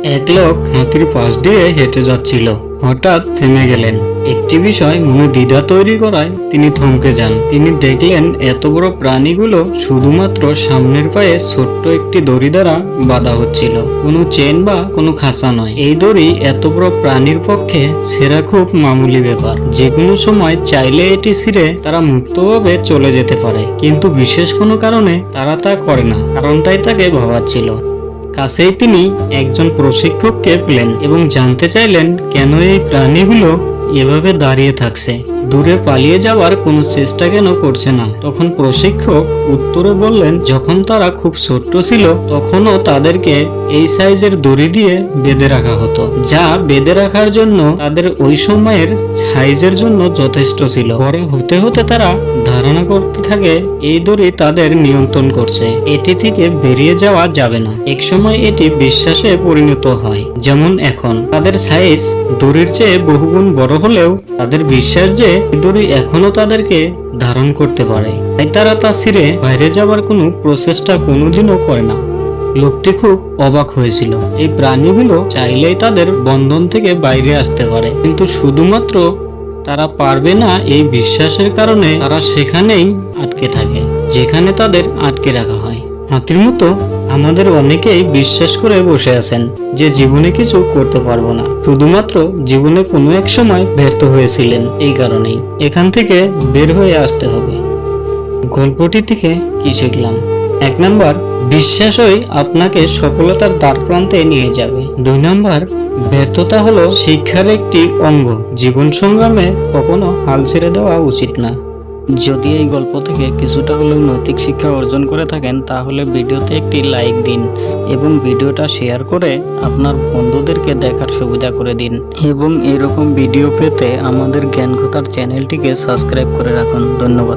এক লোক হাতির পাশ দিয়ে হেঁটে যাচ্ছিল। হঠাৎ থেমে গেলেন। একটি বিষয় মনে দ্বিধা তৈরি করায় তিনি থমকে যান। তিনি দেখলেন এত বড় প্রাণীগুলো শুধুমাত্র সামনের পায়ে ছোট্ট একটি দড়ি দ্বারা বাঁধা হচ্ছিল, কোনো চেন বা কোনো খাঁচা নয়। এই দড়ি এত বড় প্রাণীর পক্ষে ছেঁড়া খুব মামুলি ব্যাপার। যে কোনো সময় চাইলে এটি ছিঁড়ে তারা মুক্তভাবে চলে যেতে পারে, কিন্তু বিশেষ কোনো কারণে তারা তা করে না। কারণটাই তাকে ভাবাচ্ছিল। কাছেই তিনি একজন প্রশিক্ষককে পেলেন এবং জানতে চাইলেন কেন এই প্রাণীগুলো এভাবে দাঁড়িয়ে থাকছে, দূরে পালিয়ে যাওয়ার কোনো চেষ্টা কেন করছে না। তখন প্রশিক্ষক উত্তরে বললেন, যখন তারা খুব ছোট্ট ছিল তখনও তাদেরকে এই সাইজের দড়ি দিয়ে বেঁধে রাখা হতো, যা বেঁধে রাখার জন্য তাদের ওই সময়ের সাইজের জন্য যথেষ্ট ছিল। বড় হতে হতে তারা ধারণা করতে থাকে এই দড়ি তাদের নিয়ন্ত্রণ করছে, এটি থেকে বেরিয়ে যাওয়া যাবে না। এক সময় এটি বিশ্বাসে পরিণত হয়। যেমন এখন তাদের সাইজ দড়ির চেয়ে বহুগুণ বড় হলেও তাদের বিশ্বাস যে দড়ি এখনো তাদেরকে ধারণ করতে পারে, তাই তারা তা ছিঁড়ে বাইরে যাওয়ার কোনো প্রচেষ্টা কোনোদিনও করে না। লোকটি খুব অবাক হয়েছিল। এই প্রাণীগুলো চাইলেই তাদের বন্ধন থেকে বাইরে আসতে পারে, কিন্তু শুধুমাত্র তারা পারবে না এই বিশ্বাসের কারণে তারা সেখানেই আটকে থাকে যেখানে তাদের আটকে রাখা হয়। হাতির মতো আমাদের অনেকেই বিশ্বাস করে বসে আছেন যে জীবনে কিছু করতে পারবো না, শুধুমাত্র জীবনে কোনো এক সময় ব্যর্থ হয়েছিলেন। এই কারণেই এখান থেকে বের হয়ে আসতে হবে। গল্পটি থেকে কি শিখলাম? 1 নাম্বার, বিশ্বাসই আপনাকে সফলতার দ্বার প্রান্তে নিয়ে যাবে। 2 নাম্বার, ব্যর্থতা হলো শিক্ষার একটি অঙ্গ। জীবন সংগ্রামে কখনো হাল ছেড়ে দেওয়া উচিত না। যদি এই গল্প থেকে কিছুটা হলেও নৈতিক শিক্ষা অর্জন করে থাকেন, তাহলে ভিডিওতে একটি লাইক দিন এবং ভিডিওটা শেয়ার করে আপনার বন্ধুদেরকে দেখার সুবিধা করে দিন। এবং এরকম ভিডিও পেতে আমাদের জ্ঞানকথার চ্যানেলটিকে সাবস্ক্রাইব করে রাখুন। ধন্যবাদ।